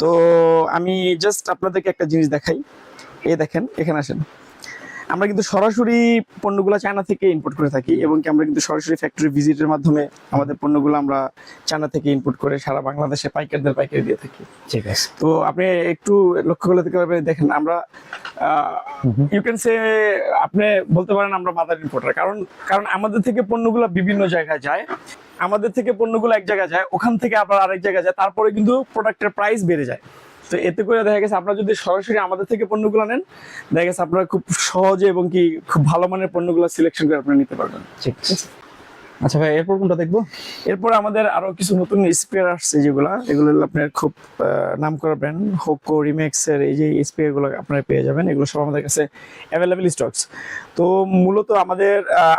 তো আমি জাস্ট আপনাদেরকে একটা জিনিস দেখাই। এই দেখেন, এখানে আসেন। আমরা কিন্তু সরাসরি পণ্যগুলো চায়না থেকে ইম্পোর্ট করে থাকি এবং কি আমরা কিন্তু সরাসরি ফ্যাক্টরি ভিজিটের মাধ্যমে আমাদের পণ্যগুলো আমরা চায়না থেকে ইম্পোর্ট করে সারা বাংলাদেশে পাইকারদের পাইকারি দিয়ে থাকি। ঠিক আছে। তো আপনি একটু লক্ষ্য করলে দেখেন আমরা ইউ ক্যান সে আপনি বলতে পারেন আমরা মাদার ইম্পোর্টার, কারণ আমাদের থেকে পণ্যগুলো বিভিন্ন জায়গায় যায়, আমাদের থেকে পণ্যগুলো এক জায়গায় যায়, ওখান থেকে আবার আরেক জায়গায় যায়, তারপরে কিন্তু প্রোডাক্টের প্রাইস বেড়ে যায়। তো এতে করে দেখা গেছে আপনারা যদি সরাসরি আমাদের থেকে পণ্যগুলো নেন, দেখা গেছে আপনারা খুব সহজে এবং কি খুব ভালো মানের পণ্যগুলো সিলেকশন করে আপনারা নিতে পারবেন। ঠিক আছে। আচ্ছা ভাই, এরপর কোনটা দেখবো? এরপর আমাদের আরো কিছু নতুন স্প্রে আসছে, যেগুলো এগুলো আপনার খুব নাম করা ব্র্যান্ড হোকো রিমেক্স এর এই যে স্প্রে গুলো আপনারা পেয়ে যাবেন। এগুলো সব আমাদের কাছে অ্যাভেলেবল স্টকস। তো মূলত আমাদের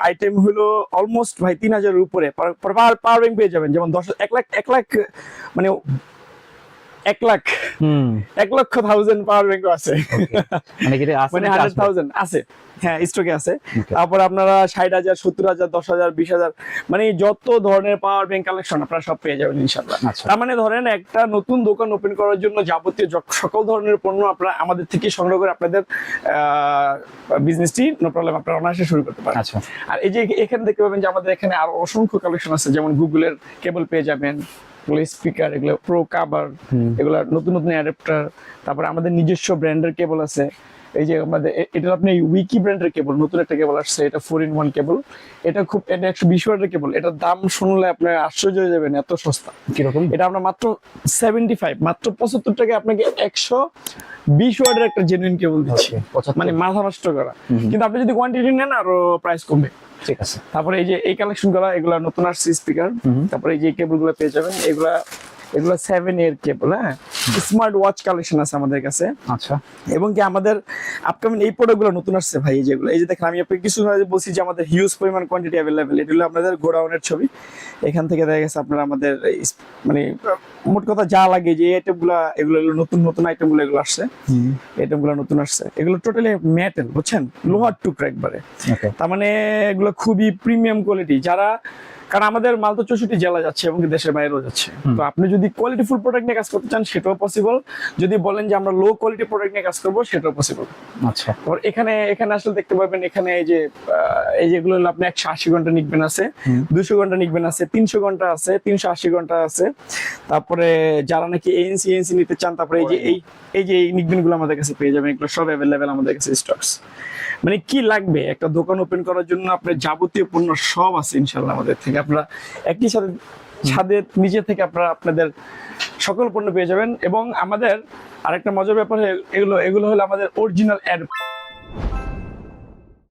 আইটেম হলো অলমোস্ট ভাই 3000 এর উপরে পাওয়ার ব্যাংক পেয়ে যাবেন। যেমন 1 লাখ মানে 1,00,000 পাওয়ার ব্যাংক আছে, মানে কি আছে, মানে 100,000 আছে, হ্যাঁ স্টকে আছে। তারপর আপনারা 60,000 70,000 10,000 20,000 মানে যত ধরনের পাওয়ার ব্যাংক কালেকশন আপনারা সব পেয়ে যাবেন ইনশাআল্লাহ। তার মানে ধরেন একটা নতুন দোকান ওপেন করার জন্য যাবতীয় সকল ধরনের পণ্য আপনারা আমাদের থেকে সংগ্রহ করে আপনাদের বিজনেসটি নো প্রবলেম আপনারা অনায়াসে শুরু করতে পারেন। আচ্ছা। আর এই যে এখানে দেখতে পাবেন যে আমাদের এখানে আরো অসংখ্য কালেকশন আছে, যেমন গুগলের কেবল পেয়ে যাবেন, স্পিকার, এগুলো প্রো কাভার, এগুলো নতুন নতুন অ্যাডাপ্টার। তারপরে আমাদের নিজস্ব ব্র্যান্ডের কেবল আছে। এই যে আমাদের এটা আপনি উইকি ব্র্যান্ডের কেবল, নতুন একটা কেবল আসছে, এটা 4-in-1 কেবল। এটা 120 ওয়াটের কেবল। এটার দাম শুনলে আপনি আশ্চর্য হয়ে যাবেন, এত সস্তা। কিরকম? এটা আমরা মাত্র 75 টাকা আপনাকে 120 ওয়াটের একটা জেনুইন কেবল দিচ্ছি, মানে মাথা নষ্ট করা। কিন্তু আপনি যদি কোয়ান্টিটি নেন আরো প্রাইস কমবে। ঠিক আছে। তারপরে এই যে এই কালেকশন গুলা, এগুলা নতুন আসছে স্পিকার। তারপরে এই যে কেবল গুলো পেয়ে যাবেন, এগুলা 7 এর কেবল। হ্যাঁ, স্মার্ট ওয়াচ কালেকশন আছে আমাদের কাছে। আচ্ছা। এবং কি আমাদের আপকামিং এই প্রোডাক্ট গুলো নতুন আসছে ভাই, যেগুলো এই যে দেখেন, আমি আপনাকে কিছু আগে বলছি যে আমাদের হিউজ পরিমাণ কোয়ান্টিটি অ্যাভেলেবেল। এটা হলো আপনাদের গোডাউনের ছবি। এখান থেকে দেখা গেছে আপনারা আমাদের মানে মোট কথা যা লাগে যে আইটেম গুলা, এগুলো হলো নতুন আইটেম গুলো, এগুলো আসছে, আইটেম গুলো নতুন আসছে। এগুলো টোটালি মেটাল, বুঝছেন, লোহার টুকরা একবারে। তার মানে এগুলো খুবই প্রিমিয়াম কোয়ালিটি। কারণ আমাদের মাল তো 64 জেলা যাচ্ছে এবং দেশের বাইরেও যাচ্ছে। তো আপনি যদি কোয়ালিটি ফুল প্রোডাক্ট নিয়ে কাজ করতে চান সেটাও পসিবল, যদি বলেন যে আমরা লো কোয়ালিটি প্রোডাক্ট নিয়ে কাজ করবো সেটাও পসিবল। আচ্ছা। এখানে আসলে দেখতে পাবেন, এখানে এই যেগুলো হলো আপনি 180 ঘন্টা নিকবেন আছে, 200 ঘন্টা নিকবেন আছে, 300 ঘন্টা আছে, 380 ঘন্টা আছে। তারপরে যারা নাকি এএনসি নিতে চান, তারপরে এই যে নিকবেন গুলো আমাদের কাছে পেয়ে যাবেন। এগুলো সব অ্যাভেলেবেল আমাদের কাছে স্টকস। মানে কি লাগবে একটা দোকান ওপেন করার জন্য, আপনার যাবতীয় পণ্য সব আছে ইনশাআল্লাহ আমাদের থেকে। আপনারা একই সাথে ছাদের নিচে থেকে আপনারা আপনাদের সকল পণ্য পেয়ে যাবেন। এবং আমাদের আরেকটা মজার ব্যাপার, এগুলো হলো আমাদের অরিজিনাল অ্যাড